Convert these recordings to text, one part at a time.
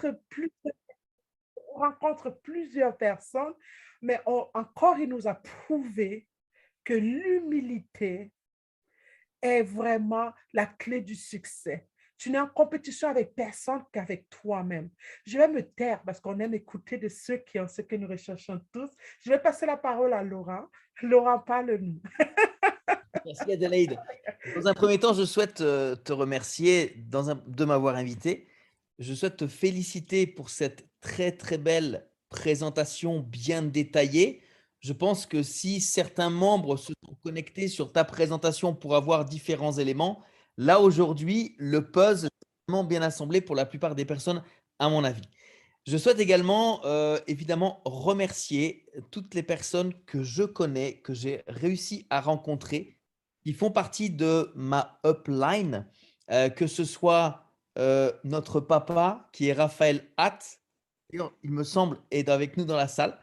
on rencontre plusieurs personnes, mais encore, il nous a prouvé que l'humilité est vraiment la clé du succès. Tu n'es en compétition avec personne qu'avec toi-même. Je vais me taire parce qu'on aime écouter de ceux qui ont ce que nous recherchons tous. Je vais passer la parole à Laurent. Laurent, parle-nous. Merci Adélaïde. Dans un premier temps, je souhaite te remercier de m'avoir invité. Je souhaite te féliciter pour cette très très belle présentation bien détaillée. Je pense que si certains membres se sont connectés sur ta présentation pour avoir différents éléments, là aujourd'hui, le puzzle est vraiment bien assemblé pour la plupart des personnes, à mon avis. Je souhaite également, évidemment, remercier toutes les personnes que je connais, que j'ai réussi à rencontrer, qui font partie de ma upline, que ce soit notre papa, qui est Raphaël Hatt, d'ailleurs, il me semble, est avec nous dans la salle,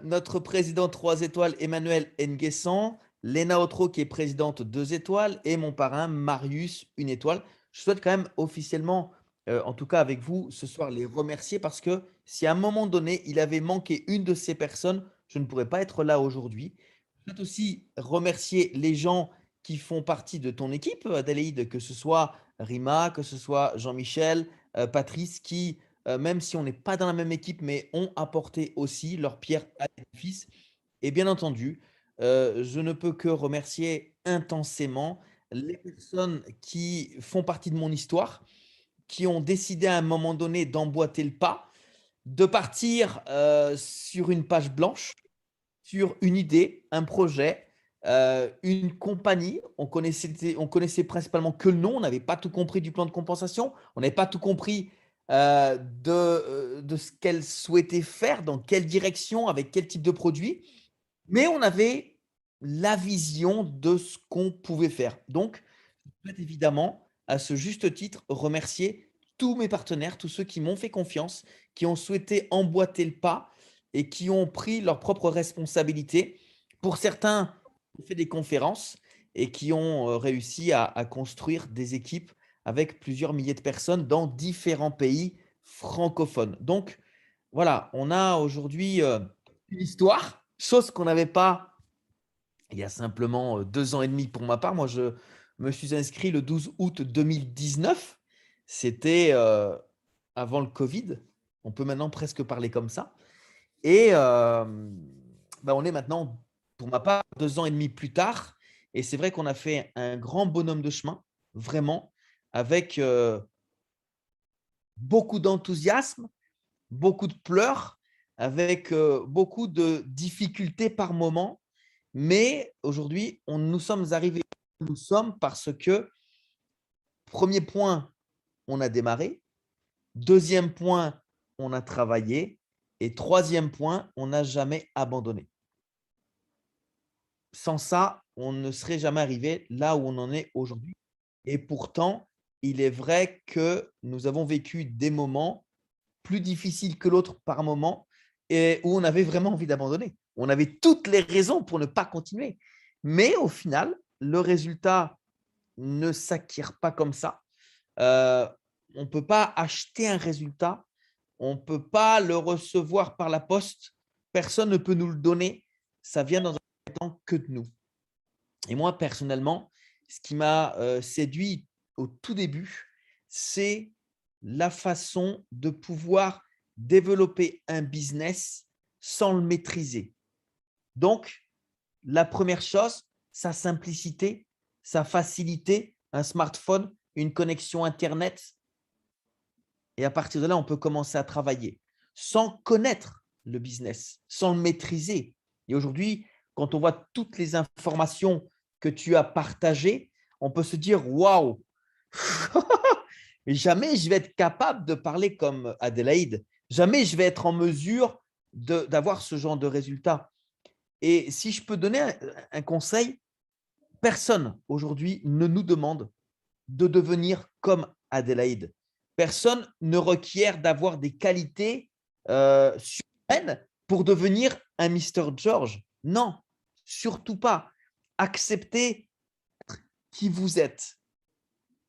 notre président 3 étoiles, Emmanuel Nguessan, Léna Otro, qui est présidente 2 étoiles, et mon parrain, Marius, 1 étoile. Je souhaite quand même officiellement, en tout cas avec vous, ce soir, les remercier parce que si à un moment donné, il avait manqué une de ces personnes, je ne pourrais pas être là aujourd'hui. Je souhaite aussi remercier les gens qui font partie de ton équipe, Adélaïde, que ce soit Rima, que ce soit Jean-Michel, Patrice, qui même si on n'est pas dans la même équipe, mais ont apporté aussi leur pierre à l'édifice. Et bien entendu, je ne peux que remercier intensément les personnes qui font partie de mon histoire, qui ont décidé à un moment donné d'emboîter le pas, de partir sur une page blanche, sur une idée, un projet, une compagnie. On connaissait principalement que le nom, on n'avait pas tout compris du plan de compensation, on n'avait pas tout compris de ce qu'elle souhaitait faire, dans quelle direction, avec quel type de produit, mais on avait la vision de ce qu'on pouvait faire. Donc, je souhaite évidemment, à ce juste titre, remercier tous mes partenaires, tous ceux qui m'ont fait confiance, qui ont souhaité emboîter le pas et qui ont pris leurs propres responsabilités. Pour certains, ont fait des conférences et qui ont réussi à construire des équipes avec plusieurs milliers de personnes dans différents pays francophones. Donc, voilà, on a aujourd'hui une histoire, chose qu'on n'avait pas il y a simplement 2 ans et demi pour ma part. Moi, je me suis inscrit le 12 août 2019. C'était avant le Covid. On peut maintenant presque parler comme ça. Et bah, on est maintenant, pour ma part, 2 ans et demi plus tard. Et c'est vrai qu'on a fait un grand bonhomme de chemin, vraiment, avec beaucoup d'enthousiasme, beaucoup de pleurs, avec beaucoup de difficultés par moment. Mais aujourd'hui, nous sommes arrivés où nous sommes parce que, premier point, on a démarré. Deuxième point, on a travaillé. Et troisième point, on n'a jamais abandonné. Sans ça, on ne serait jamais arrivé là où on en est aujourd'hui. Et pourtant, il est vrai que nous avons vécu des moments plus difficiles que l'autre par moment et où on avait vraiment envie d'abandonner. On avait toutes les raisons pour ne pas continuer. Mais au final, le résultat ne s'acquiert pas comme ça. Euh, on ne peut pas acheter un résultat. On ne peut pas le recevoir par la poste. Personne ne peut nous le donner. Ça vient dans un temps que de nous. Et moi, personnellement, ce qui m'a séduit au tout début, c'est la façon de pouvoir développer un business sans le maîtriser. Donc, la première chose, sa simplicité, sa facilité, un smartphone, une connexion Internet. Et à partir de là, on peut commencer à travailler sans connaître le business, sans le maîtriser. Et aujourd'hui, quand on voit toutes les informations que tu as partagées, on peut se dire waouh, jamais je vais être capable de parler comme Adélaïde. Jamais je vais être en mesure d'avoir ce genre de résultats. Et si je peux donner un conseil, personne aujourd'hui ne nous demande de devenir comme Adélaïde. Personne ne requiert d'avoir des qualités surhumaines pour devenir un Mister George. Non, surtout pas. Acceptez qui vous êtes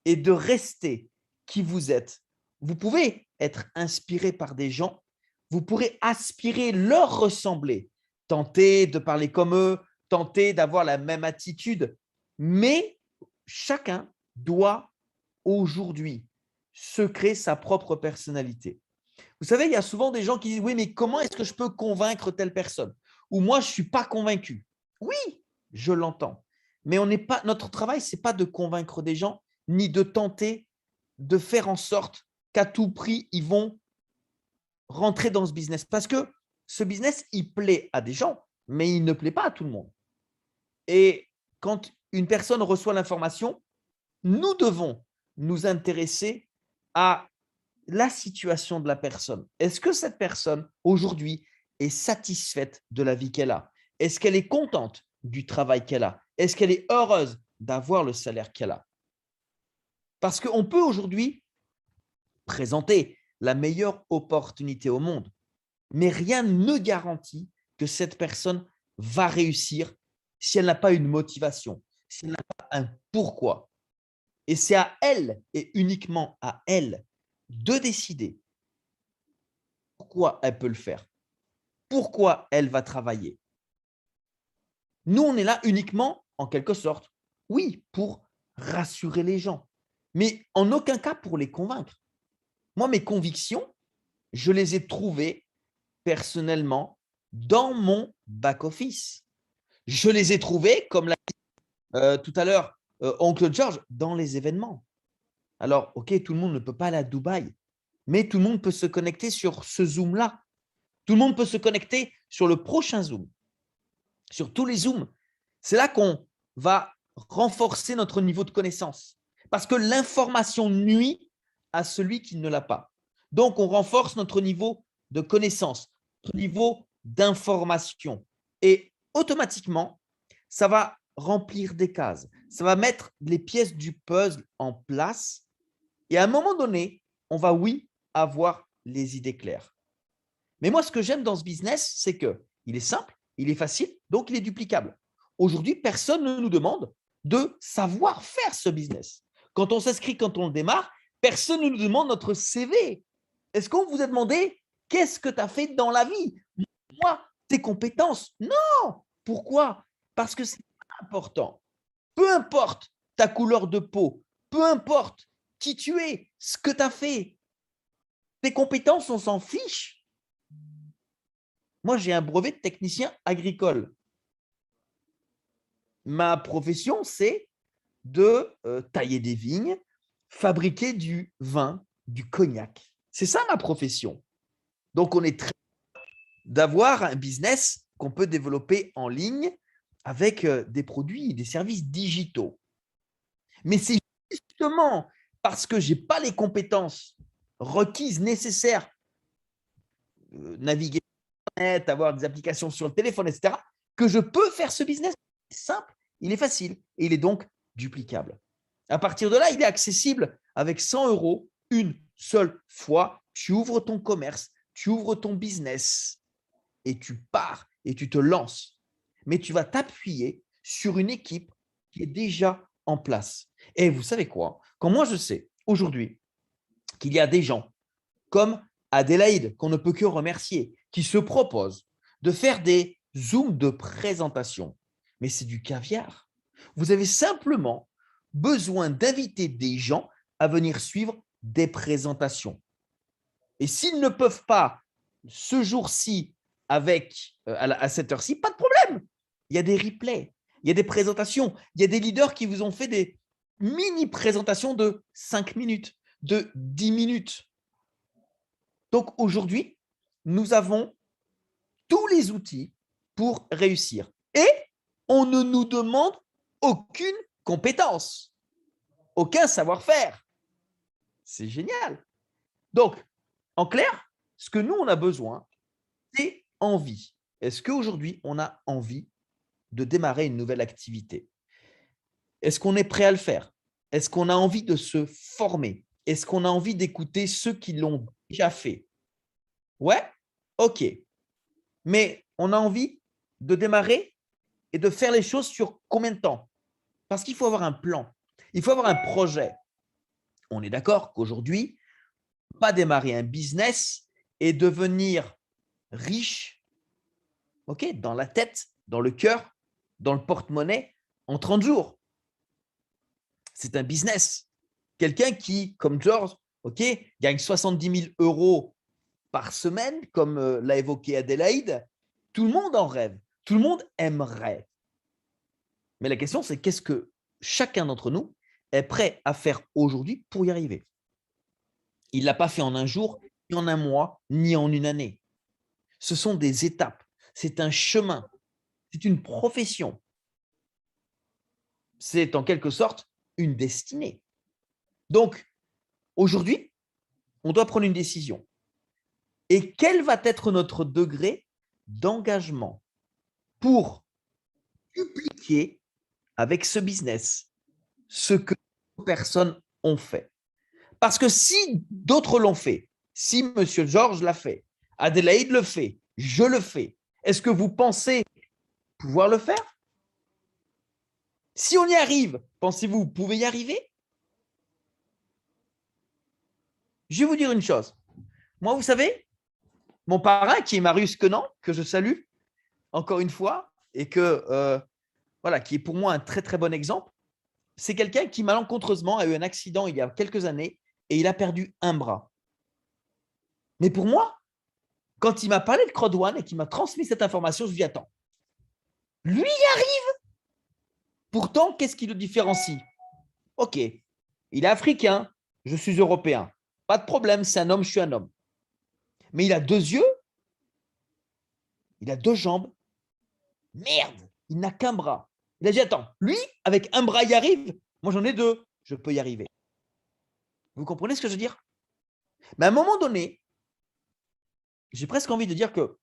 et de rester qui vous êtes Vous pouvez être inspiré par des gens, vous pourrez aspirer leur ressembler, tenter de parler comme eux, tenter d'avoir la même attitude, mais chacun doit aujourd'hui se créer sa propre personnalité. Vous savez, il y a souvent des gens qui disent, oui, mais comment est-ce que je peux convaincre telle personne? Ou moi, je ne suis pas convaincu. Oui, je l'entends. Mais notre travail, ce n'est pas de convaincre des gens, ni de tenter de faire en sorte qu'à tout prix, ils vont rentrer dans ce business. Parce que ce business, il plaît à des gens, mais il ne plaît pas à tout le monde. Et quand une personne reçoit l'information, nous devons nous intéresser à la situation de la personne. Est-ce que cette personne, aujourd'hui, est satisfaite de la vie qu'elle a? Est-ce qu'elle est contente du travail qu'elle a? Est-ce qu'elle est heureuse d'avoir le salaire qu'elle a? Parce qu'on peut aujourd'hui présenter la meilleure opportunité au monde, mais rien ne garantit que cette personne va réussir si elle n'a pas une motivation, si elle n'a pas un pourquoi. Et c'est à elle et uniquement à elle de décider pourquoi elle peut le faire, pourquoi elle va travailler. Nous, on est là uniquement, en quelque sorte, oui, pour rassurer les gens, mais en aucun cas pour les convaincre. Moi, mes convictions, je les ai trouvées personnellement dans mon back-office. Je les ai trouvées, comme l'a dit tout à l'heure Oncle George, dans les événements. Alors, ok, tout le monde ne peut pas aller à Dubaï, mais tout le monde peut se connecter sur ce Zoom-là. Tout le monde peut se connecter sur le prochain Zoom, sur tous les Zooms. C'est là qu'on va renforcer notre niveau de connaissance. Parce que l'information nuit à celui qui ne l'a pas. Donc, on renforce notre niveau de connaissance, notre niveau d'information. Et automatiquement, ça va remplir des cases. Ça va mettre les pièces du puzzle en place. Et à un moment donné, on va, oui, avoir les idées claires. Mais moi, ce que j'aime dans ce business, c'est qu'il est simple, il est facile, donc il est duplicable. Aujourd'hui, personne ne nous demande de savoir faire ce business. Quand on s'inscrit, quand on le démarre, personne ne nous demande notre CV. Est-ce qu'on vous a demandé qu'est-ce que tu as fait dans la vie? Moi, tes compétences? Non. Pourquoi? Parce que c'est important. Peu importe ta couleur de peau, peu importe qui tu es, ce que tu as fait, tes compétences, on s'en fiche. Moi, j'ai un brevet de technicien agricole. Ma profession, c'est de tailler des vignes, fabriquer du vin, du cognac. C'est ça ma profession. Donc, on est très d'avoir un business qu'on peut développer en ligne avec des produits, des services digitaux. Mais c'est justement parce que je n'ai pas les compétences requises, nécessaires, naviguer sur Internet, avoir des applications sur le téléphone, etc., que je peux faire ce business. C'est simple, il est facile et il est donc duplicable. À partir de là, il est accessible avec 100 € une seule fois. Tu ouvres ton commerce, tu ouvres ton business et tu pars et tu te lances. Mais tu vas t'appuyer sur une équipe qui est déjà en place. Et vous savez quoi? Quand moi je sais aujourd'hui qu'il y a des gens comme Adélaïde, qu'on ne peut que remercier, qui se proposent de faire des zooms de présentation, mais c'est du caviar. Vous avez simplement besoin d'inviter des gens à venir suivre des présentations. Et s'ils ne peuvent pas ce jour-ci à cette heure-ci, pas de problème. Il y a des replays, il y a des présentations, il y a des leaders qui vous ont fait des mini-présentations de 5 minutes, de 10 minutes. Donc aujourd'hui, nous avons tous les outils pour réussir. Et on ne nous demande aucune compétence, aucun savoir-faire. C'est génial. Donc, en clair, ce que nous, on a besoin, c'est envie. Est-ce qu'aujourd'hui, on a envie de démarrer une nouvelle activité? Est-ce qu'on est prêt à le faire? Est-ce qu'on a envie de se former? Est-ce qu'on a envie d'écouter ceux qui l'ont déjà fait? Ouais? OK. Mais on a envie de démarrer et de faire les choses sur combien de temps? Parce qu'il faut avoir un plan. Il faut avoir un projet. On est d'accord qu'aujourd'hui, pas démarrer un business et devenir riche, ok, dans la tête, dans le cœur, dans le porte-monnaie, en 30 jours. C'est un business. Quelqu'un qui, comme George, ok, gagne 70 000 euros par semaine, comme l'a évoqué Adélaïde, tout le monde en rêve. Tout le monde aimerait. Mais la question, c'est qu'est-ce que chacun d'entre nous est prêt à faire aujourd'hui pour y arriver? Il ne l'a pas fait en un jour, ni en un mois, ni en une année. Ce sont des étapes. C'est un chemin. C'est une profession. C'est en quelque sorte une destinée. Donc, aujourd'hui, on doit prendre une décision. Et quel va être notre degré d'engagement pour dupliquer avec ce business ce que personnes ont fait? Parce que si d'autres l'ont fait, si M. Georges l'a fait, Adélaïde le fait, je le fais, est-ce que vous pensez pouvoir le faire? Si on y arrive, pensez-vous, vous pouvez y arriver? Je vais vous dire une chose. Moi, vous savez, mon parrain, qui est Marius Quenant, que je salue encore une fois, et voilà, qui est pour moi un très très bon exemple, c'est quelqu'un qui malencontreusement a eu un accident il y a quelques années et il a perdu un bras. Mais pour moi, quand il m'a parlé de Crowd1 et qu'il m'a transmis cette information, je lui dis attends, lui y arrive. Pourtant, qu'est-ce qui le différencie? Ok, il est africain, je suis européen. Pas de problème, c'est un homme, je suis un homme. Mais il a 2 yeux, il a 2 jambes. Merde, il n'a qu'un bras. Il a dit attends, lui, avec un bras, il y arrive. Moi, j'en ai 2, je peux y arriver. Vous comprenez ce que je veux dire? Mais à un moment donné, j'ai presque envie de dire que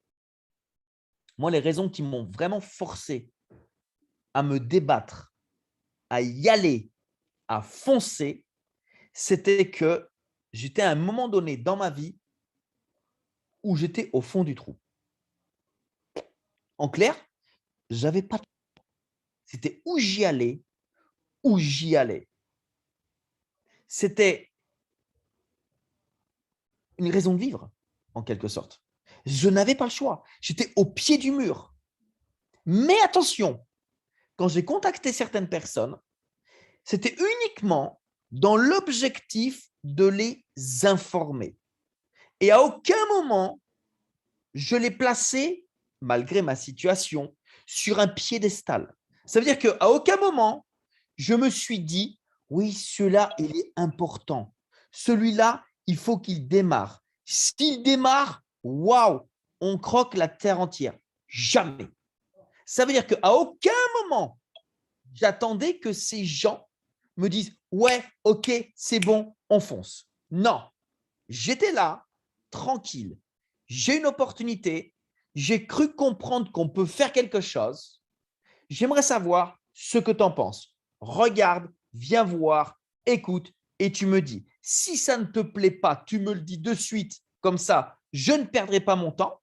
moi, les raisons qui m'ont vraiment forcé à me débattre, à y aller, à foncer, c'était que j'étais à un moment donné dans ma vie où j'étais au fond du trou. En clair, j'avais pas. C'était où j'y allais, où j'y allais. C'était une raison de vivre, en quelque sorte. Je n'avais pas le choix. J'étais au pied du mur. Mais attention, quand j'ai contacté certaines personnes, c'était uniquement dans l'objectif de les informer. Et à aucun moment, je les plaçais, malgré ma situation, sur un piédestal. Ça veut dire qu'à aucun moment, je me suis dit, oui, celui-là, il est important. Celui-là, il faut qu'il démarre. S'il démarre, waouh, on croque la terre entière. Jamais. Ça veut dire qu'à aucun moment, j'attendais que ces gens me disent, ouais, ok, c'est bon, on fonce. Non, j'étais là, tranquille. J'ai une opportunité. J'ai cru comprendre qu'on peut faire quelque chose. J'aimerais savoir ce que tu en penses. Regarde, viens voir, écoute et tu me dis. Si ça ne te plaît pas, tu me le dis de suite. Comme ça, je ne perdrai pas mon temps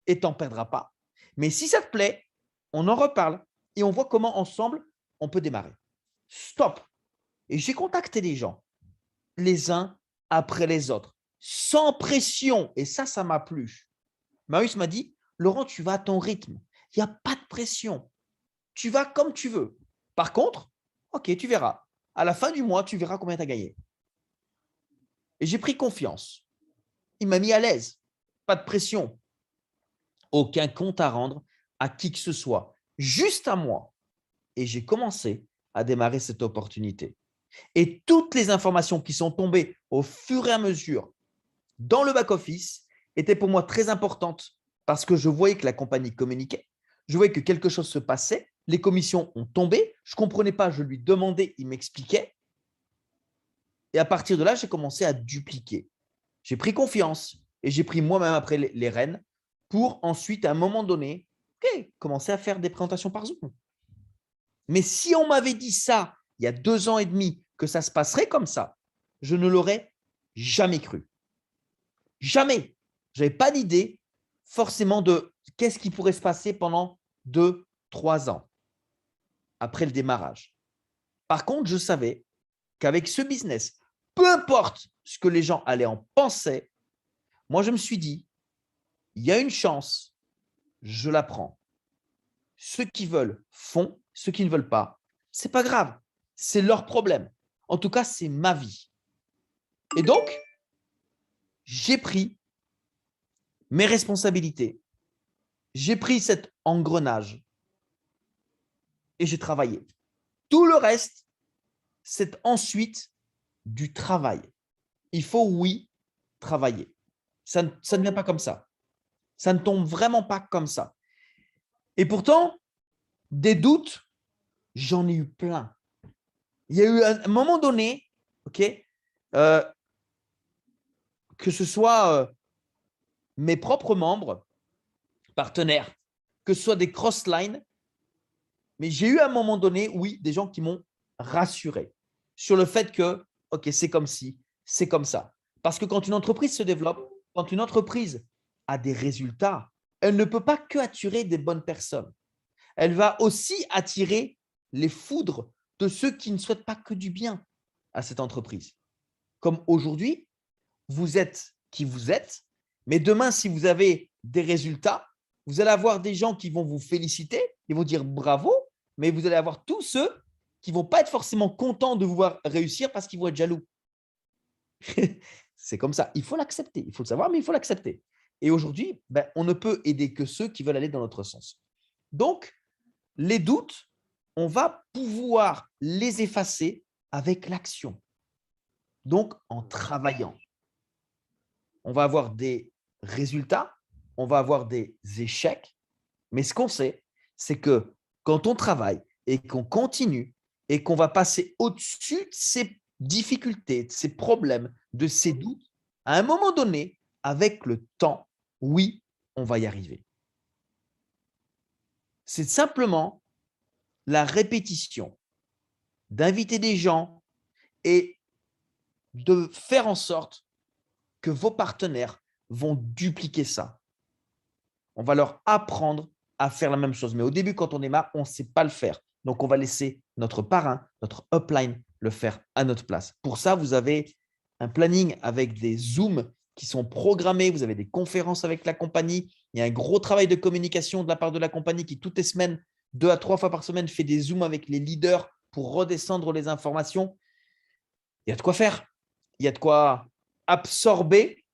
et tu n'en perdras pas. Mais si ça te plaît, on en reparle et on voit comment ensemble on peut démarrer. Stop. Et j'ai contacté les gens, les uns après les autres, sans pression. Et ça m'a plu. Marius m'a dit, Laurent, tu vas à ton rythme. Il n'y a pas de pression. Tu vas comme tu veux. Par contre, ok, tu verras. À la fin du mois, tu verras combien tu as gagné. Et j'ai pris confiance. Il m'a mis à l'aise. Pas de pression. Aucun compte à rendre à qui que ce soit. Juste à moi. Et j'ai commencé à démarrer cette opportunité. Et toutes les informations qui sont tombées au fur et à mesure dans le back-office étaient pour moi très importantes parce que je voyais que la compagnie communiquait, je voyais que quelque chose se passait, les commissions ont tombé, je ne comprenais pas, je lui demandais, il m'expliquait. Et à partir de là, j'ai commencé à dupliquer. J'ai pris confiance et j'ai pris moi-même après les rênes pour ensuite, à un moment donné, commencer à faire des présentations par Zoom. Mais si on m'avait dit ça il y a 2 ans et demi, que ça se passerait comme ça, je ne l'aurais jamais cru. Jamais. Je n'avais pas d'idée forcément de qu'est-ce qui pourrait se passer pendant 2, 3 ans après le démarrage. Par contre, je savais qu'avec ce business, peu importe ce que les gens allaient en penser, moi, je me suis dit, il y a une chance, je la prends. Ceux qui veulent font, ceux qui ne veulent pas, c'est pas grave, c'est leur problème. En tout cas, c'est ma vie. Et donc, j'ai pris mes responsabilités, j'ai pris cet engrenage et j'ai travaillé. Tout le reste, c'est ensuite du travail. Il faut, oui, travailler. Ça ne vient pas comme ça. Ça ne tombe vraiment pas comme ça. Et pourtant, des doutes, j'en ai eu plein. Il y a eu un moment donné, ok, que ce soit mes propres membres, partenaires, que ce soit des cross-lines, mais j'ai eu à un moment donné, oui, des gens qui m'ont rassuré sur le fait que, ok, c'est comme ci, c'est comme ça. Parce que quand une entreprise se développe, quand une entreprise a des résultats, elle ne peut pas que attirer des bonnes personnes. Elle va aussi attirer les foudres de ceux qui ne souhaitent pas que du bien à cette entreprise. Comme aujourd'hui, vous êtes qui vous êtes, mais demain, si vous avez des résultats, vous allez avoir des gens qui vont vous féliciter, ils vont dire bravo, mais vous allez avoir tous ceux qui ne vont pas être forcément contents de vous voir réussir parce qu'ils vont être jaloux. C'est comme ça. Il faut l'accepter. Il faut le savoir, mais il faut l'accepter. Et aujourd'hui, on ne peut aider que ceux qui veulent aller dans notre sens. Donc, les doutes, on va pouvoir les effacer avec l'action. Donc, en travaillant. On va avoir des résultats, on va avoir des échecs, mais ce qu'on sait, c'est que quand on travaille et qu'on continue et qu'on va passer au-dessus de ces difficultés, de ces problèmes, de ces doutes, à un moment donné, avec le temps, oui, on va y arriver. C'est simplement la répétition, d'inviter des gens et de faire en sorte que vos partenaires vont dupliquer ça. On va leur apprendre à faire la même chose. Mais au début, quand on démarre, on ne sait pas le faire. Donc, on va laisser notre parrain, notre upline, le faire à notre place. Pour ça, vous avez un planning avec des Zooms qui sont programmés. Vous avez des conférences avec la compagnie. Il y a un gros travail de communication de la part de la compagnie qui, toutes les semaines, 2 à 3 fois par semaine, fait des Zooms avec les leaders pour redescendre les informations. Il y a de quoi faire. Il y a de quoi absorber.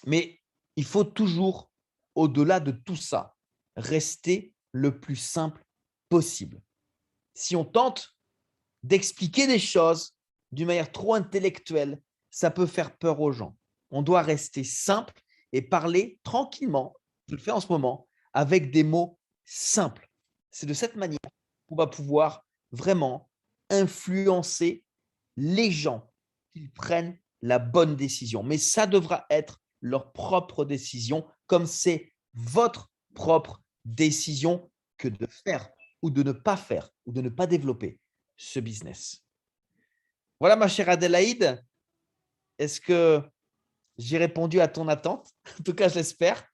Mais il faut toujours, au-delà de tout ça, rester le plus simple possible. Si on tente d'expliquer des choses d'une manière trop intellectuelle, ça peut faire peur aux gens. On doit rester simple et parler tranquillement, je le fais en ce moment, avec des mots simples. C'est de cette manière qu'on va pouvoir vraiment influencer les gens qu'ils prennent la bonne décision. Mais ça devra être leur propre décision, comme c'est votre propre décision que de faire ou de ne pas faire ou de ne pas développer ce business. Voilà, ma chère Adélaïde. Est-ce que j'ai répondu à ton attente? En tout cas, je l'espère.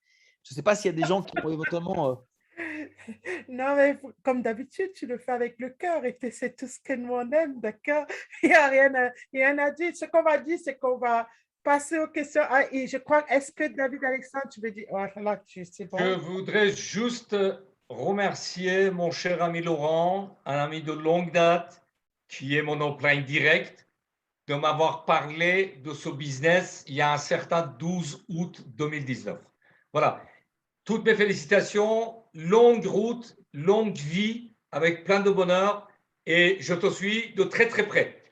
Je ne sais pas s'il y a des gens qui ont éventuellement… Non, mais comme d'habitude, tu le fais avec le cœur et c'est tout ce que nous on aime, d'accord? Il n'y a rien à dire. Ce qu'on va dire, c'est qu'on va passer aux questions. Ah, et je crois, est-ce que David Alexandre, tu veux dire, oh là, c'est bon. Je voudrais juste remercier mon cher ami Laurent, un ami de longue date, qui est mon upline direct, de m'avoir parlé de ce business il y a un certain 12 août 2019. Voilà. Toutes mes félicitations, longue route, longue vie, avec plein de bonheur, et je te suis de très très près.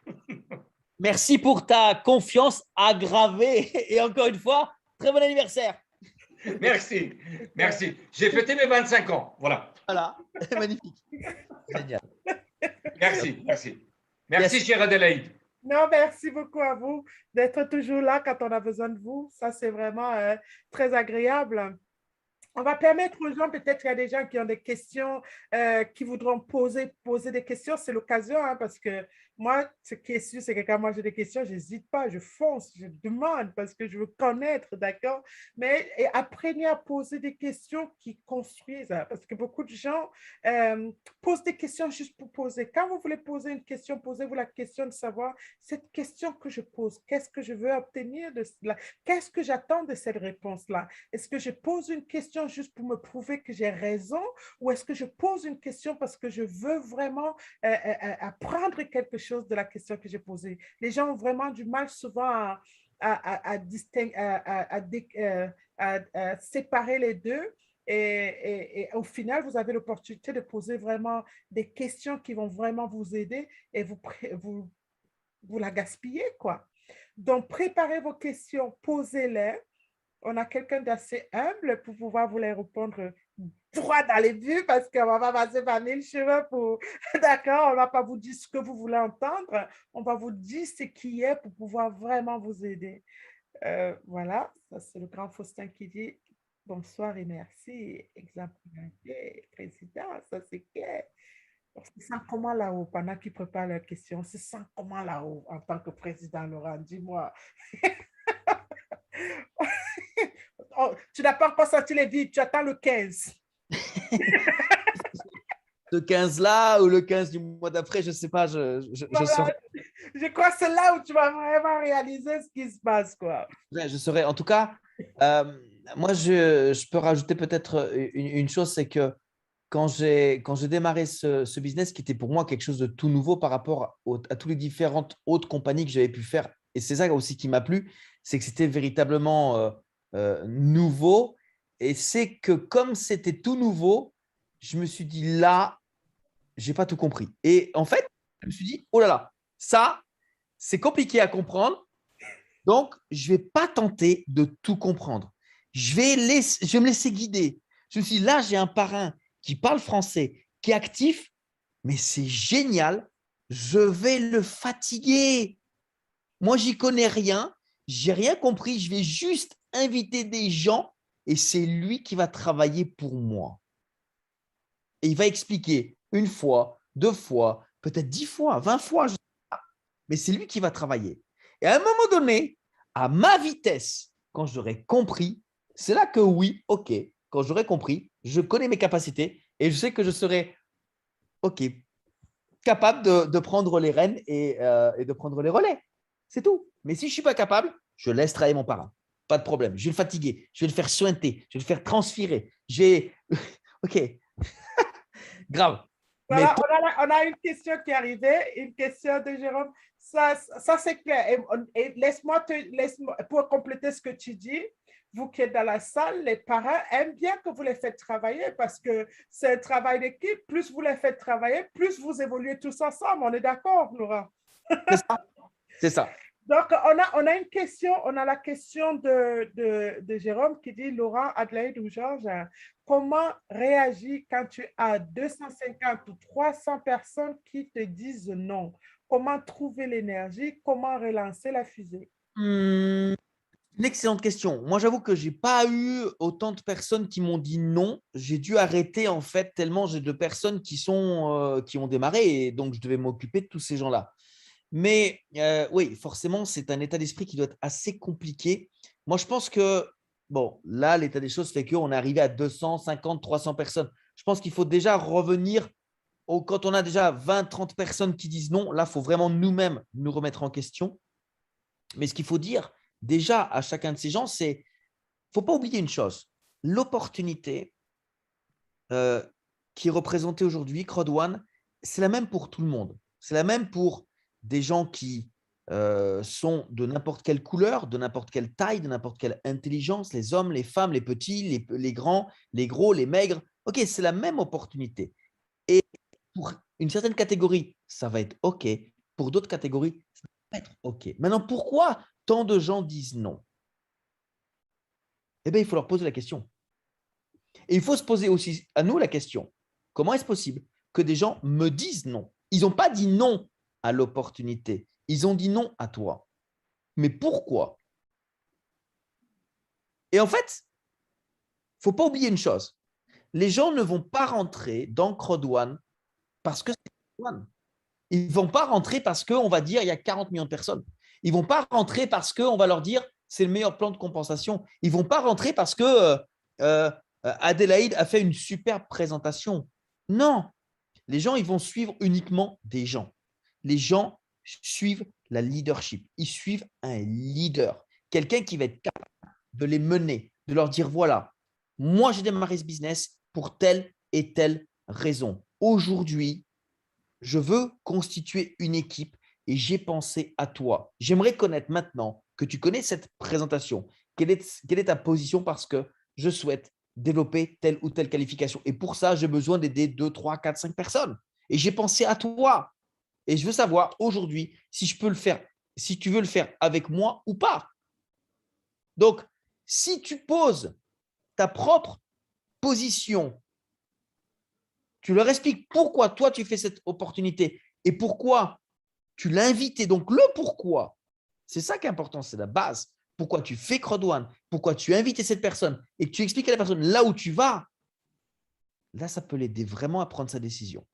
Merci pour ta confiance aggravée. Et encore une fois, très bon anniversaire. Merci, merci. J'ai fêté mes 25 ans. Voilà. Voilà, magnifique. Génial. Merci, merci. Merci, chère Adélaïde. Non, merci beaucoup à vous d'être toujours là quand on a besoin de vous. Ça, c'est vraiment très agréable. On va permettre aux gens, peut-être qu'il y a des gens qui ont des questions, qui voudront poser des questions. C'est l'occasion, hein, parce que Moi, ce qui est sûr, c'est que quand moi j'ai des questions, je n'hésite pas, je fonce, je demande parce que je veux connaître, d'accord? Mais apprenez à poser des questions qui construisent, hein, parce que beaucoup de gens posent des questions juste pour poser. Quand vous voulez poser une question, posez-vous la question de savoir, cette question que je pose, qu'est-ce que je veux obtenir de cela? Qu'est-ce que j'attends de cette réponse-là? Est-ce que je pose une question juste pour me prouver que j'ai raison ou est-ce que je pose une question parce que je veux vraiment apprendre quelque chose de la question que j'ai posée. Les gens ont vraiment du mal souvent à séparer les deux. Et au final, vous avez l'opportunité de poser vraiment des questions qui vont vraiment vous aider et vous la gaspillez, quoi. Donc, préparez vos questions, posez-les. On a quelqu'un d'assez humble pour pouvoir vous les répondre droit dans les buts parce qu'on va pas passer par mille cheveux pour, d'accord, on ne va pas vous dire ce que vous voulez entendre, on va vous dire ce qui est pour pouvoir vraiment vous aider. Voilà, ça c'est le grand Faustin qui dit bonsoir et merci, exemplarité, président, ça c'est clair. On se sent comment là-haut pendant qu'ils préparent leurs questions? On se sent comment là-haut en tant que président, Laurent? Dis-moi. Oh, tu n'as pas encore sorti les vides, tu attends le 15. Ce 15-là ou le 15 du mois d'après, je ne sais pas, je saurais. Voilà. Je crois que c'est là où tu vas vraiment réaliser ce qui se passe, quoi. Je saurais. En tout cas, moi, je peux rajouter peut-être une chose, c'est que quand j'ai démarré ce business, qui était pour moi quelque chose de tout nouveau par rapport à toutes les différentes autres compagnies que j'avais pu faire, et c'est ça aussi qui m'a plu, c'est que c'était véritablement nouveau. Et c'est que comme c'était tout nouveau, je me suis dit là, j'ai pas tout compris. Et en fait, je me suis dit, oh là là, ça, c'est compliqué à comprendre. Donc, je ne vais pas tenter de tout comprendre. Je vais me laisser guider. Je me suis dit, là, j'ai un parrain qui parle français, qui est actif, mais c'est génial. Je vais le fatiguer. Moi, j'y connais rien. J'ai rien compris. Je vais juste inviter des gens et c'est lui qui va travailler pour moi. Et il va expliquer une fois, deux fois, peut-être 10 fois, 20 fois, je sais pas. Mais c'est lui qui va travailler. Et à un moment donné, à ma vitesse, quand j'aurai compris, c'est là que oui, ok, quand j'aurai compris, je connais mes capacités et je sais que je serai, ok, capable de prendre les rênes et de prendre les relais. C'est tout. Mais si je ne suis pas capable, je laisse travailler mon parrain. Pas de problème. Je vais le fatiguer, je vais le faire sointer, je vais le faire transpirer. Ok, grave. Mais Voilà, on a une question qui est arrivée, une question de Jérôme. Ça c'est clair. Et pour compléter ce que tu dis, vous qui êtes dans la salle, les parents aiment bien que vous les faites travailler parce que c'est un travail d'équipe. Plus vous les faites travailler, plus vous évoluez tous ensemble. On est d'accord, Laurent? c'est ça. C'est ça. Donc, on a une question, on a la question de Jérôme qui dit, Laurent, Adelaide ou Georges, comment réagir quand tu as 250 ou 300 personnes qui te disent non? Comment trouver l'énergie? Comment relancer la fusée? Une excellente question. Moi, j'avoue que j'ai pas eu autant de personnes qui m'ont dit non. J'ai dû arrêter en fait tellement j'ai de personnes qui ont démarré et donc je devais m'occuper de tous ces gens-là. Mais oui, forcément, c'est un état d'esprit qui doit être assez compliqué. Moi, je pense que bon, là, l'état des choses fait qu'on est arrivé à 250, 300 personnes. Je pense qu'il faut déjà revenir quand on a déjà 20, 30 personnes qui disent non. Là, il faut vraiment nous-mêmes nous remettre en question. Mais ce qu'il faut dire déjà à chacun de ces gens, c'est qu'il ne faut pas oublier une chose. L'opportunité qui est représentée aujourd'hui, Crowd One, c'est la même pour tout le monde. C'est la même pour des gens qui sont de n'importe quelle couleur, de n'importe quelle taille, de n'importe quelle intelligence, les hommes, les femmes, les petits, les grands, les gros, les maigres. OK, c'est la même opportunité. Et pour une certaine catégorie, ça va être OK. Pour d'autres catégories, ça va être OK. Maintenant, pourquoi tant de gens disent non? Eh bien, il faut leur poser la question. Et il faut se poser aussi à nous la question, comment est-ce possible que des gens me disent non? Ils n'ont pas dit non à l'opportunité, ils ont dit non à toi. Mais pourquoi? Et en fait, il ne faut pas oublier une chose. Les gens ne vont pas rentrer dans Crowd One parce que c'est Crowd One. Ils ne vont pas rentrer parce qu'on va dire il y a 40 millions de personnes. Ils ne vont pas rentrer parce qu'on va leur dire c'est le meilleur plan de compensation. Ils ne vont pas rentrer parce que Adélaïde a fait une superbe présentation. Non, les gens, ils vont suivre uniquement des gens. Les gens suivent la leadership. Ils suivent un leader, quelqu'un qui va être capable de les mener, de leur dire voilà, moi j'ai démarré ce business pour telle et telle raison. Aujourd'hui, je veux constituer une équipe et j'ai pensé à toi. J'aimerais connaître maintenant que tu connais cette présentation. Quelle est ta position parce que je souhaite développer telle ou telle qualification. Et pour ça, j'ai besoin d'aider 2, 3, 4, 5 personnes. Et j'ai pensé à toi. Et je veux savoir aujourd'hui si je peux le faire, si tu veux le faire avec moi ou pas. Donc, si tu poses ta propre position, tu leur expliques pourquoi toi tu fais cette opportunité et pourquoi tu l'as invité. Donc, le pourquoi, c'est ça qui est important, c'est la base. Pourquoi tu fais Crowd1, pourquoi tu as invité cette personne et que tu expliques à la personne là où tu vas, là, ça peut l'aider vraiment à prendre sa décision.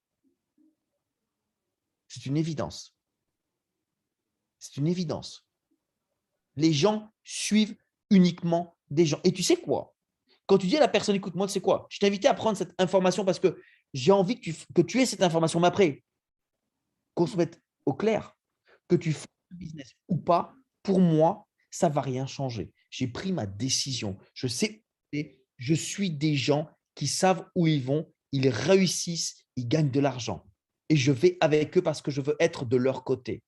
C'est une évidence. C'est une évidence. Les gens suivent uniquement des gens. Et tu sais quoi? Quand tu dis à la personne, écoute, moi, tu sais quoi? Je t'ai invité à prendre cette information parce que j'ai envie que tu aies cette information. Mais après, qu'on se mette au clair, que tu fasses le business ou pas, pour moi, ça ne va rien changer. J'ai pris ma décision. Je sais, je suis des gens qui savent où ils vont, ils réussissent, ils gagnent de l'argent. Et je vais avec eux parce que je veux être de leur côté.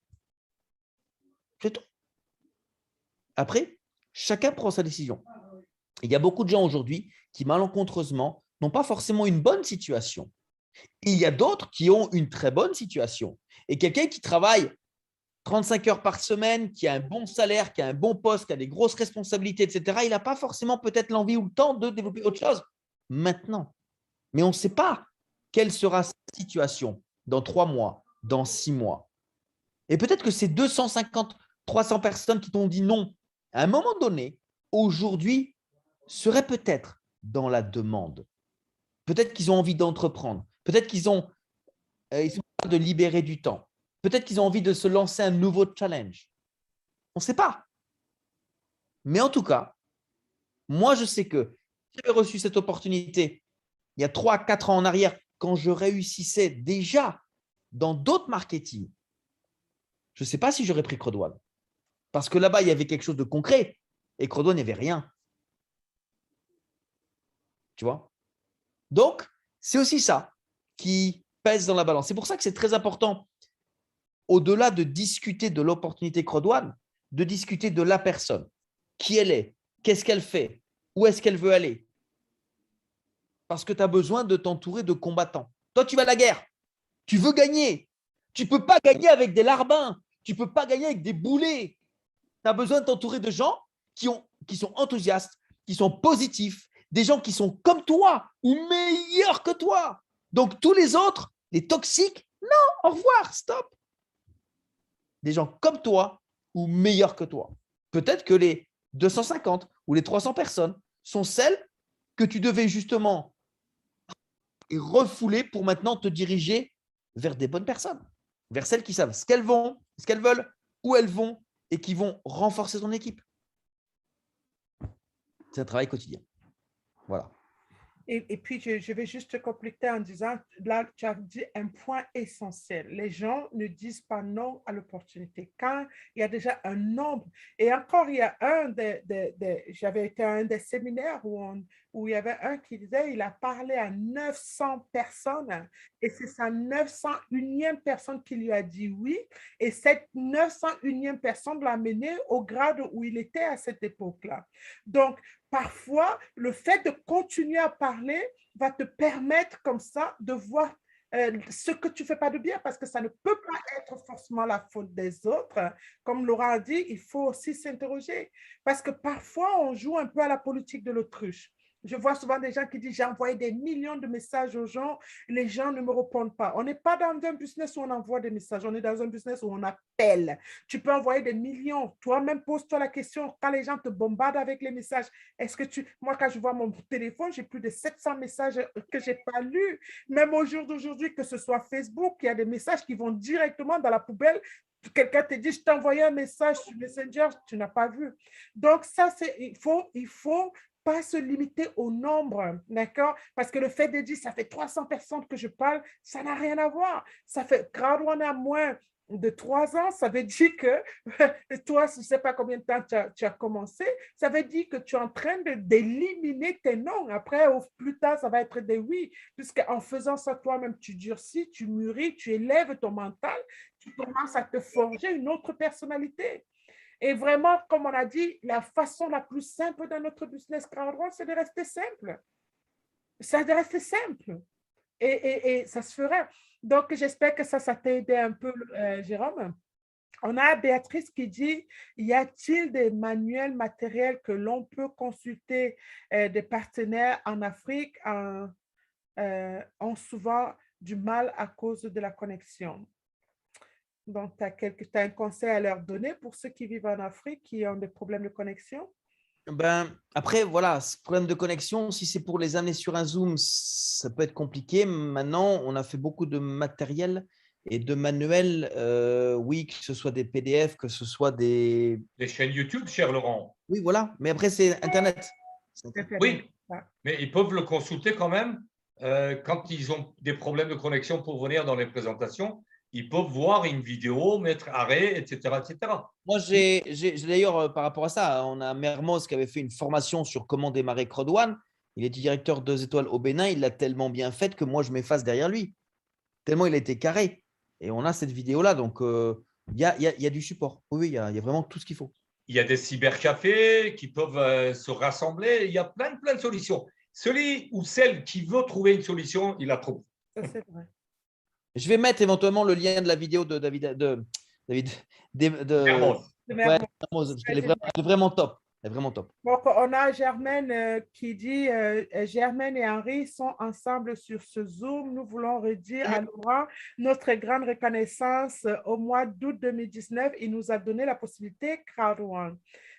C'est tout. Après, chacun prend sa décision. Il y a beaucoup de gens aujourd'hui qui, malencontreusement, n'ont pas forcément une bonne situation. Il y a d'autres qui ont une très bonne situation. Et quelqu'un qui travaille 35 heures par semaine, qui a un bon salaire, qui a un bon poste, qui a des grosses responsabilités, etc., il n'a pas forcément peut-être l'envie ou le temps de développer autre chose maintenant. Mais on ne sait pas quelle sera sa situation dans 3 mois, dans 6 mois. Et peut-être que ces 250, 300 personnes qui t'ont dit non, à un moment donné, aujourd'hui, seraient peut-être dans la demande. Peut-être qu'ils ont envie d'entreprendre. Peut-être qu'ils sont capables de libérer du temps. Peut-être qu'ils ont envie de se lancer un nouveau challenge. On ne sait pas. Mais en tout cas, moi, je sais que j'avais reçu cette opportunité il y a 3 à 4 ans en arrière, quand je réussissais déjà dans d'autres marketing. Je ne sais pas si j'aurais pris Crowd1. Parce que là-bas, il y avait quelque chose de concret et Crowd1, il n'y avait rien. Tu vois? Donc, c'est aussi ça qui pèse dans la balance. C'est pour ça que c'est très important, au-delà de discuter de l'opportunité Crowd1, de discuter de la personne, qui elle est, qu'est-ce qu'elle fait, où est-ce qu'elle veut aller. Parce que tu as besoin de t'entourer de combattants. Toi, tu vas à la guerre, tu veux gagner. Tu ne peux pas gagner avec des larbins, tu ne peux pas gagner avec des boulets. Tu as besoin de t'entourer de gens qui sont enthousiastes, qui sont positifs, des gens qui sont comme toi ou meilleurs que toi. Donc, tous les autres, les toxiques, non, au revoir, stop. Des gens comme toi ou meilleurs que toi. Peut-être que les 250 ou les 300 personnes sont celles que tu devais justement refouler pour maintenant te diriger vers des bonnes personnes, vers celles qui savent ce qu'elles veulent, où elles vont et qui vont renforcer ton équipe. C'est un travail quotidien. Voilà. Et puis, je vais juste compléter en disant, là, tu as dit un point essentiel. Les gens ne disent pas non à l'opportunité. Quand il y a déjà un nombre, et encore, il y a j'avais été à un des séminaires où il y avait un qui disait, il a parlé à 900 personnes, et c'est sa 901e personne qui lui a dit oui, et cette 901e personne l'a mené au grade où il était à cette époque-là. Donc, parfois, le fait de continuer à parler va te permettre comme ça de voir ce que tu ne fais pas de bien, parce que ça ne peut pas être forcément la faute des autres. Comme Laura a dit, il faut aussi s'interroger, parce que parfois, on joue un peu à la politique de l'autruche. Je vois souvent des gens qui disent, j'ai envoyé des millions de messages aux gens, les gens ne me répondent pas. On n'est pas dans un business où on envoie des messages, on est dans un business où on appelle. Tu peux envoyer des millions. Toi-même, pose-toi la question, quand les gens te bombardent avec les messages, est-ce que moi, quand je vois mon téléphone, j'ai plus de 700 messages que je n'ai pas lus. Même au jour d'aujourd'hui, que ce soit Facebook, il y a des messages qui vont directement dans la poubelle. Quelqu'un te dit, je t'ai envoyé un message sur Messenger, tu n'as pas vu. Donc, ça, il faut pas se limiter au nombre, d'accord? Parce que le fait de dire, ça fait 300 personnes que je parle, ça n'a rien à voir. Ça fait, quand on a moins de 3 ans, ça veut dire que toi, je ne sais pas combien de temps tu as commencé, ça veut dire que tu es en train d'éliminer tes noms. Après, plus tard, ça va être des oui, puisqu'en faisant ça toi-même, tu durcis, tu mûris, tu élèves ton mental, tu commences à te forger une autre personnalité. Et vraiment, comme on a dit, la façon la plus simple dans notre business crowdfunding, c'est de rester simple. C'est de rester simple. Et ça se ferait. Donc, j'espère que ça t'a aidé un peu, Jérôme. On a Béatrice qui dit, y a-t-il des manuels matériels que l'on peut consulter des partenaires en Afrique ont souvent du mal à cause de la connexion? Donc, tu as un conseil à leur donner pour ceux qui vivent en Afrique, qui ont des problèmes de connexion? Ben, après, voilà, ce problème de connexion, si c'est pour les amener sur un Zoom, ça peut être compliqué. Maintenant, on a fait beaucoup de matériel et de manuels, oui, que ce soit des PDF, que ce soit des… Les chaînes YouTube, cher Laurent. Oui, voilà, mais après, c'est Internet. Oui, mais ils peuvent le consulter quand même quand ils ont des problèmes de connexion pour venir dans les présentations. Ils peuvent voir une vidéo, mettre arrêt, etc., etc. Moi, d'ailleurs, par rapport à ça, on a Mermoz qui avait fait une formation sur comment démarrer Crowd1. Il était directeur 2 étoiles au Bénin. Il l'a tellement bien fait que moi, je m'efface derrière lui. Tellement il a été carré. Et on a cette vidéo-là. Donc, il y a du support. Oui, il y a vraiment tout ce qu'il faut. Il y a des cybercafés qui peuvent se rassembler. Il y a plein de solutions. Celui ou celle qui veut trouver une solution, il la trouve. Ça, c'est vrai. Je vais mettre éventuellement le lien de la vidéo de David, Mermoz. ouais, parce qu'elle est vraiment top. Elle est vraiment top. Donc, on a Germaine qui dit, Germaine et Henri sont ensemble sur ce Zoom. Nous voulons redire à Laurent notre grande reconnaissance au mois d'août 2019. Il nous a donné la possibilité Crowd1.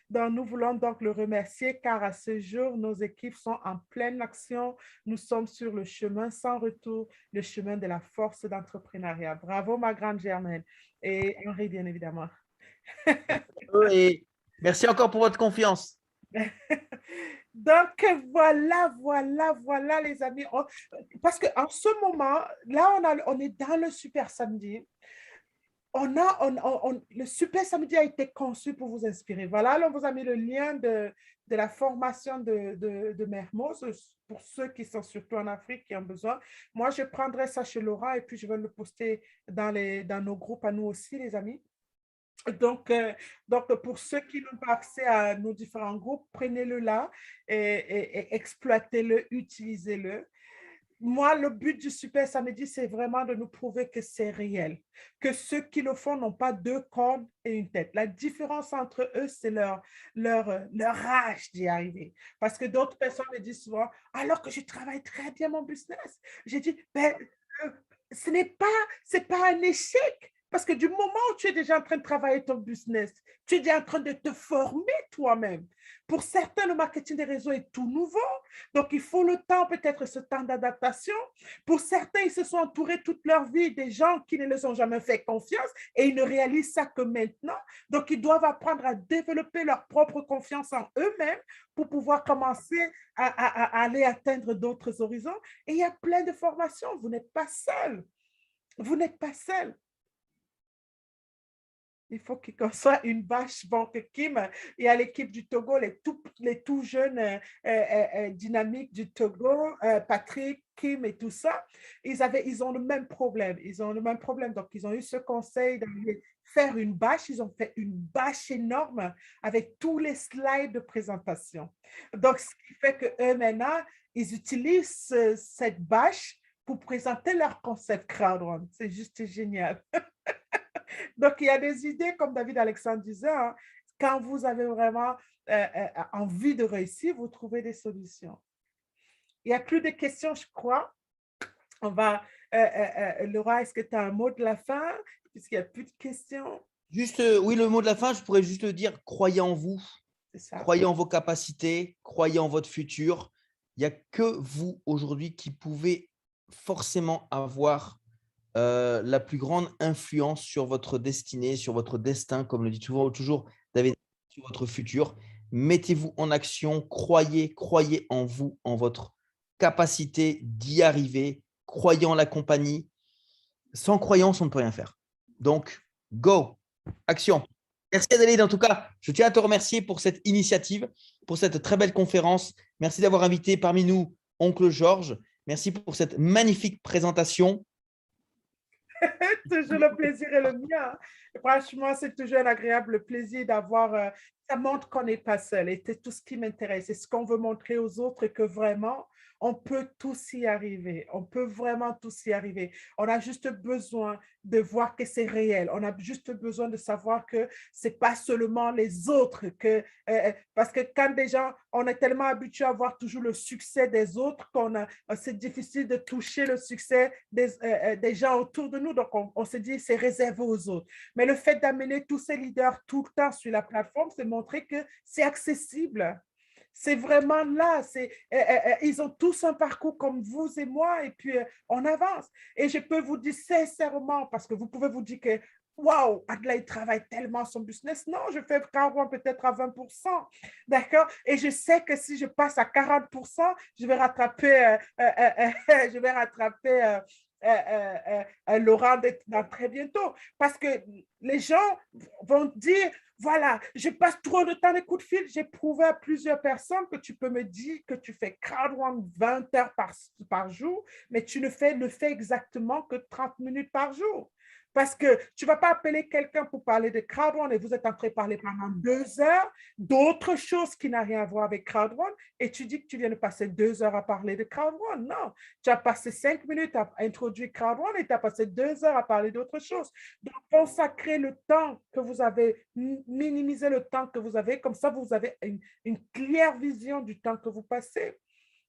Donc, nous voulons donc le remercier car à ce jour, nos équipes sont en pleine action. Nous sommes sur le chemin sans retour, le chemin de la force d'entrepreneuriat. Bravo, ma grande Germaine. Et Henri, bien évidemment. Et merci encore pour votre confiance. Donc, voilà, les amis. Parce qu'en ce moment, là, on est dans le Super Samedi. Le Super Samedi a été conçu pour vous inspirer. Voilà, on vous a mis le lien de la formation de Mermoz pour ceux qui sont surtout en Afrique qui ont besoin. Moi, je prendrai ça chez Laura et puis je vais le poster dans nos groupes à nous aussi, les amis. Donc, pour ceux qui n'ont pas accès à nos différents groupes, prenez-le là et exploitez-le, utilisez-le. Moi, le but du Super Samedi, c'est vraiment de nous prouver que c'est réel, que ceux qui le font n'ont pas 2 cornes et une tête. La différence entre eux, c'est leur rage d'y arriver. Parce que d'autres personnes me disent souvent, alors que je travaille très bien mon business, j'ai dit, ben, c'est pas un échec. Parce que du moment où tu es déjà en train de travailler ton business, tu es déjà en train de te former toi-même. Pour certains, le marketing des réseaux est tout nouveau. Donc, il faut le temps, peut-être ce temps d'adaptation. Pour certains, ils se sont entourés toute leur vie des gens qui ne les ont jamais fait confiance et ils ne réalisent ça que maintenant. Donc, ils doivent apprendre à développer leur propre confiance en eux-mêmes pour pouvoir commencer à aller atteindre d'autres horizons. Et il y a plein de formations. Vous n'êtes pas seul. Vous n'êtes pas seul. Il faut qu'il soit une bâche. Bon, que Kim, il y a l'équipe du Togo, les tout jeunes dynamiques du Togo, Patrick, Kim et tout ça. Ils ont le même problème. Donc, ils ont eu ce conseil de faire une bâche. Ils ont fait une bâche énorme avec tous les slides de présentation. Donc, ce qui fait qu'eux, maintenant, ils utilisent cette bâche pour présenter leur concept crowd. C'est juste génial. Donc, il y a des idées, comme David Alexandre disait, hein, quand vous avez vraiment envie de réussir, vous trouvez des solutions. Il n'y a plus de questions, je crois. On va, Laura, est-ce que tu as un mot de la fin? Puisqu'il n'y a plus de questions. Juste, oui, le mot de la fin, je pourrais juste dire, croyez en vous, C'est ça. croyez en vos capacités, croyez en votre futur. Il n'y a que vous aujourd'hui qui pouvez forcément avoir la plus grande influence sur votre destinée, sur votre destin, comme le dit toujours David, sur votre futur. Mettez-vous en action, croyez en vous, en votre capacité d'y arriver, croyez en la compagnie. Sans croyance, on ne peut rien faire. Donc, go, action. Merci Adélaïde. En tout cas, je tiens à te remercier pour cette initiative, pour cette très belle conférence. Merci d'avoir invité parmi nous Oncle Georges. Merci pour cette magnifique présentation. Toujours le plaisir est le mien. Franchement, c'est toujours un agréable plaisir d'avoir. Ça montre qu'on n'est pas seul et c'est tout ce qui m'intéresse. C'est ce qu'on veut montrer aux autres que vraiment, on peut tous y arriver. On peut vraiment tous y arriver. On a juste besoin de voir que c'est réel. On a juste besoin de savoir que ce n'est pas seulement les autres. Parce que quand des gens, on est tellement habitué à voir toujours le succès des autres c'est difficile de toucher le succès des gens autour de nous. Donc, on se dit c'est réservé aux autres. Mais le fait d'amener tous ces leaders tout le temps sur la plateforme, c'est montrer que c'est accessible. C'est vraiment là. Ils ont tous un parcours comme vous et moi, et puis on avance. Et je peux vous dire sincèrement, parce que vous pouvez vous dire que waouh, Adelaide travaille tellement son business. Non, je fais carrément peut-être à 20%. D'accord? Et je sais que si je passe à 40%, je vais rattraper, Laurent dans très bientôt. Parce que les gens vont dire, voilà, je passe trop de temps des coups de fil. J'ai prouvé à plusieurs personnes que tu peux me dire que tu fais crowd one 20 heures par jour, mais tu ne fais exactement que 30 minutes par jour. Parce que tu ne vas pas appeler quelqu'un pour parler de crowd one et vous êtes en train de parler pendant 2 heures d'autres choses qui n'ont rien à voir avec crowd one et tu dis que tu viens de passer 2 heures à parler de crowd one. Non, tu as passé 5 minutes à introduire crowd one et tu as passé 2 heures à parler d'autres choses. Donc, consacrez le temps que vous avez, minimisez le temps que vous avez, comme ça, vous avez une claire vision du temps que vous passez.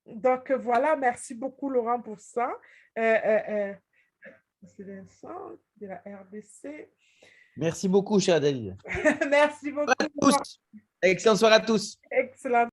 Donc, voilà, merci beaucoup, Laurent, pour ça. C'est Vincent de la RDC. Merci beaucoup, cher David. Merci beaucoup. À tous. Excellente soirée à tous. Excellent.